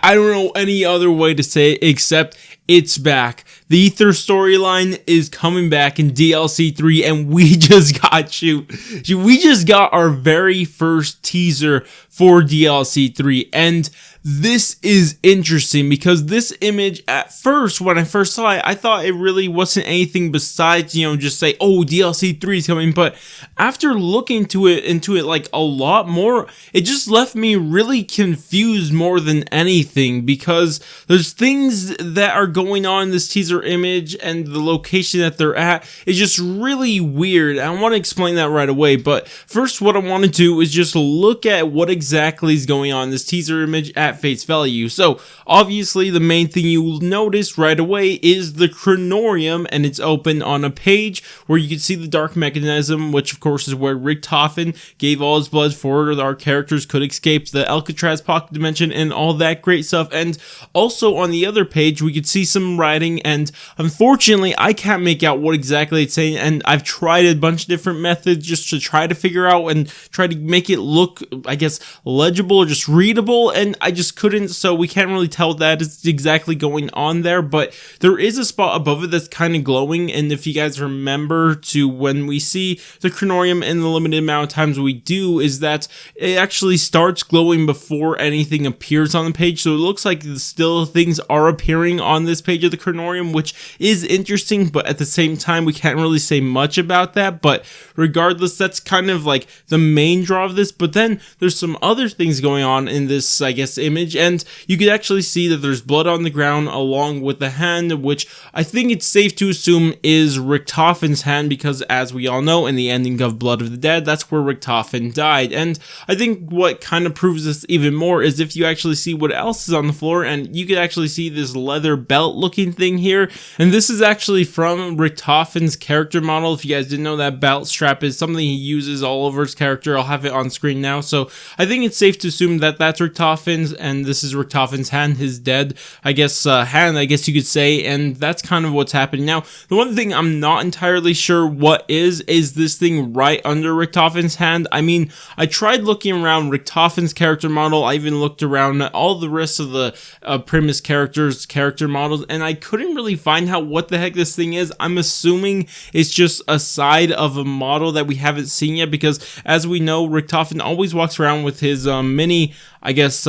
I don't know any other way to say it except it's back. The Aether Storyline is coming back in DLC 3, and we just got our very first teaser for DLC 3, and this is interesting because this image, at first, when I first saw it, I thought it really wasn't anything besides, just say, oh, DLC 3 is coming, but after looking into it like a lot more, it just left me really confused more than anything, because there's things that are going on in this teaser image, and the location that they're at is just really weird. I want to explain that right away, but first what I want to do is just look at what exactly is going on in this teaser image at face value. So obviously the main thing you'll notice right away is the Kronorium, and it's open on a page where you can see the dark mechanism, which of course is where Richtofen gave all his blood for our characters could escape the Alcatraz pocket dimension and all that great stuff. And also on the other page we could see some writing, and unfortunately I can't make out what exactly it's saying, and I've tried a bunch of different methods just to try to figure out and try to make it look, I guess, legible or just readable, and I just couldn't, so we can't really tell that is exactly going on there. But there is a spot above it that's kind of glowing, and if you guys remember to when we see the Kronorium in the limited amount of times we do, is that it actually starts glowing before anything appears on the page, so it looks like still things are appearing on this page of the Kronorium, which is interesting, but at the same time we can't really say much about that. But regardless, that's kind of like the main draw of this. But then there's some other things going on in this, I guess, image, and you could actually see that there's blood on the ground along with the hand, which I think it's safe to assume is Richtofen's hand, because as we all know, in the ending of Blood of the Dead, that's where Richtofen died. And I think what kind of proves this even more is if you actually see what else is on the floor, and you could actually see this leather belt looking thing here, and this is actually from Richtofen's character model. If you guys didn't know, that belt strap is something he uses all over his character. I'll have it on screen now. So I think it's safe to assume that that's Richtofen's, and this is Richtofen's hand, his dead, I guess, hand, I guess you could say, and that's kind of what's happening. Now, the one thing I'm not entirely sure what is this thing right under Richtofen's hand. I mean, I tried looking around Richtofen's character model, I even looked around all the rest of the Primus characters' character models, and I couldn't really find out what the heck this thing is. I'm assuming it's just a side of a model that we haven't seen yet, because as we know, Richtofen always walks around with his mini, I guess,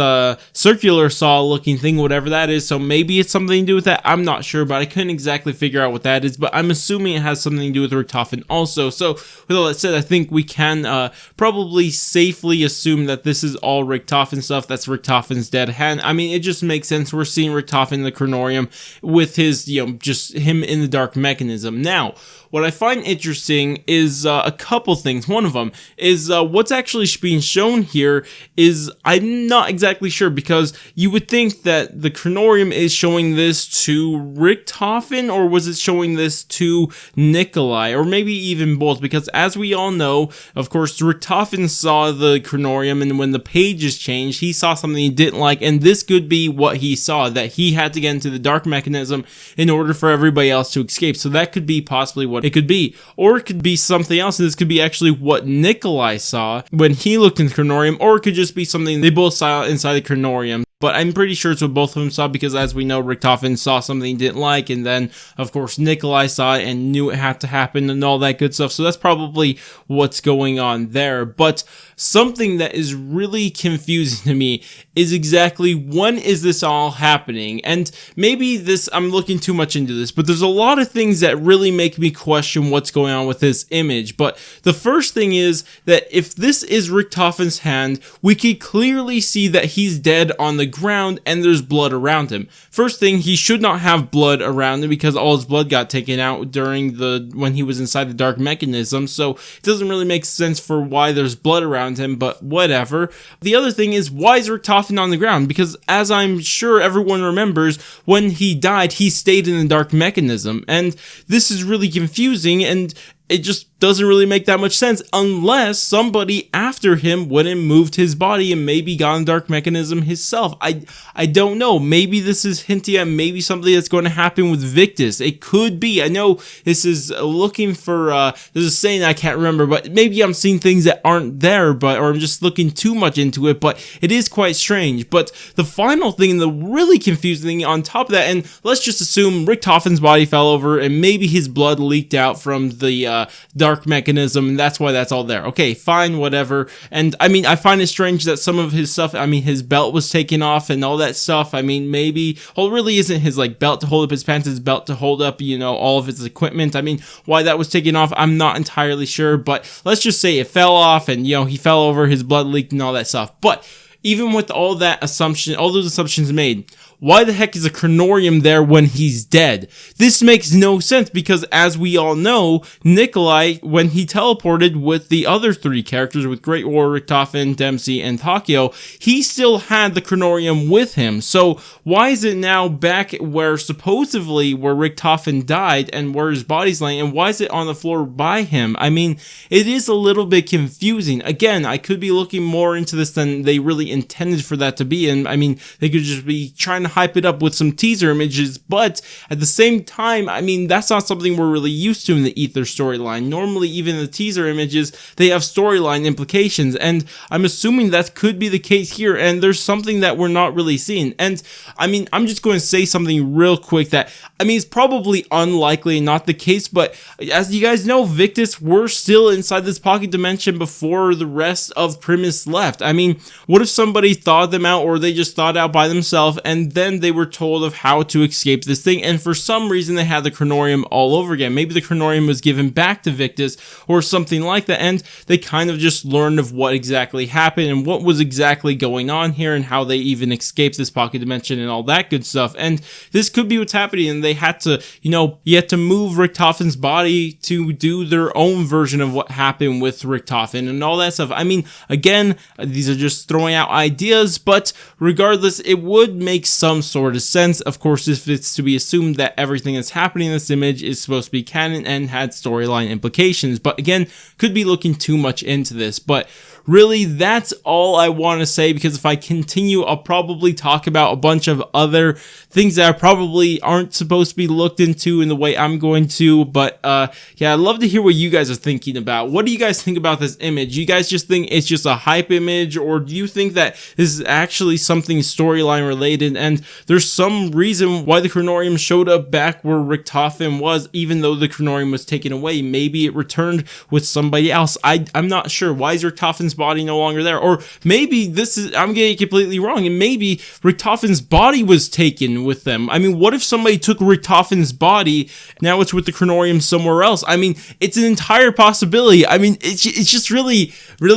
circular saw looking thing, whatever that is. So maybe it's something to do with that. I'm not sure, but I couldn't exactly figure out what that is, but I'm assuming it has something to do with Richtofen also. So with all that said, I think we can probably safely assume that this is all Richtofen stuff. That's Richtofen's dead hand. I mean, it just makes sense. We're seeing Richtofen in the Kronorium with his, just him in the dark mechanism. Now, what I find interesting is a couple things. One of them is what's actually being shown here is, I'm not exactly sure, because you would think that the Kronorium is showing this to Richtofen, or was it showing this to Nikolai, or maybe even both, because as we all know, of course, Richtofen saw the Kronorium, and when the pages changed, he saw something he didn't like, and this could be what he saw, that he had to get into the dark mechanism in order for everybody else to escape. So that could be possibly what it could be, or it could be something else, and this could be actually what Nikolai saw when he looked in the Kronorium, or it could just be something they both saw inside the Kronorium. But I'm pretty sure it's what both of them saw, because as we know, Richtofen saw something he didn't like, and then, of course, Nikolai saw it and knew it had to happen and all that good stuff. So that's probably what's going on there. But something that is really confusing to me is exactly when is this all happening? And maybe this, I'm looking too much into this, but there's a lot of things that really make me question what's going on with this image. But the first thing is that if this is Richtofen's hand, we could clearly see that he's dead on the ground and there's blood around him. First thing, he should not have blood around him because all his blood got taken out during when he was inside the dark mechanism, so it doesn't really make sense for why there's blood around him, but whatever. The other thing is, why is Richtofen on the ground? Because as I'm sure everyone remembers, when he died, he stayed in the dark mechanism, and this is really confusing, and it just doesn't really make that much sense unless somebody after him went and moved his body and maybe got a dark mechanism himself. I don't know. Maybe this is hinting at maybe something that's going to happen with Victus. It could be. I know this is looking for, there's a saying I can't remember, but maybe I'm seeing things that aren't there, or I'm just looking too much into it, but it is quite strange. But the final thing, the really confusing thing on top of that, and let's just assume Richtofen's body fell over and maybe his blood leaked out from the dark mechanism, and that's why that's all there. Okay, fine, whatever. And I mean, I find it strange that some of his stuff, I mean, his belt was taken off and all that stuff. I mean, maybe, well, it really isn't his like belt to hold up his pants, his belt to hold up, you know, all of his equipment. I mean, why that was taken off, I'm not entirely sure, but let's just say it fell off and, you know, he fell over, his blood leaked and all that stuff. But even with all that assumption, all those assumptions made, why the heck is a Kronorium there when he's dead? This makes no sense because, as we all know, Nikolai, when he teleported with the other three characters, with Great War, Richtofen, Dempsey, and Takeo, he still had the Kronorium with him. So why is it now back where supposedly where Richtofen died and where his body's laying, and why is it on the floor by him? I mean, it is a little bit confusing. Again, I could be looking more into this than they really intended for that to be, and I mean, they could just be trying to hype it up with some teaser images, but at the same time, I mean, that's not something we're really used to in the Aether storyline. Normally, even the teaser images, they have storyline implications, and I'm assuming that could be the case here, and there's something that we're not really seeing. And I mean, I'm just going to say something real quick that, I mean, it's probably unlikely not the case, but as you guys know, Victus were still inside this pocket dimension before the rest of Primus left. I mean, what if somebody thawed them out, or they just thawed out by themselves, and then they were told of how to escape this thing, and for some reason they had the Kronorium all over again. Maybe the Kronorium was given back to Victus or something like that, and they kind of just learned of what exactly happened and what was exactly going on here and how they even escaped this pocket dimension and all that good stuff. And this could be what's happening, and they had to, you know, you had to move Richtofen's body to do their own version of what happened with Richtofen and all that stuff. I mean, again, these are just throwing out ideas, but regardless, it would make some sort of sense, of course, if it's to be assumed that everything that's happening in this image is supposed to be canon and had storyline implications. But again, could be looking too much into this. But really, that's all I want to say, because if I continue, I'll probably talk about a bunch of other things that probably aren't supposed to be looked into in the way I'm going to. But yeah, I'd love to hear what you guys are thinking about. What do you guys think about this image? You guys just think it's just a hype image, or do you think that this is actually something storyline related and there's some reason why the Kronorium showed up back where Richtofen was, even though the Kronorium was taken away? Maybe it returned with somebody else. I'm not sure. Why is Richtofen's body no longer there? Or maybe this is, I'm getting it completely wrong, and maybe Richtofen's body was taken with them. I mean, what if somebody took Richtofen's body, now it's with the Kronorium somewhere else? I mean, it's an entire possibility. I mean, it's just really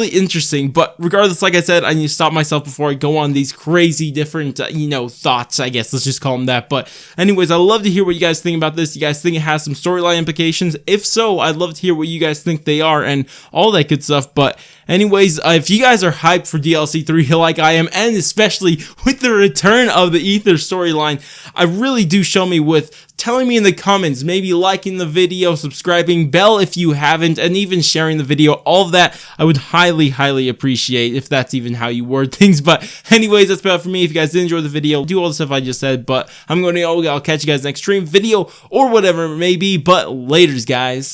interesting. But regardless, like I said, I need to stop myself before I go on these crazy different, you know, thoughts, I guess, let's just call them that. But anyways, I'd love to hear what you guys think about this. You guys think it has some storyline implications? If so, I'd love to hear what you guys think they are and all that good stuff. But anyways, if you guys are hyped for DLC 3 like I am, and especially with the return of the Aether storyline, I really do show me with telling me in the comments, maybe liking the video, subscribing, bell if you haven't, and even sharing the video. All of that I would highly appreciate, if that's even how you word things. But anyways, that's about it for me. If you guys did enjoy the video, do all the stuff I just said. But I'm going to go. I'll catch you guys next stream, video, or whatever it may be. But laters, guys.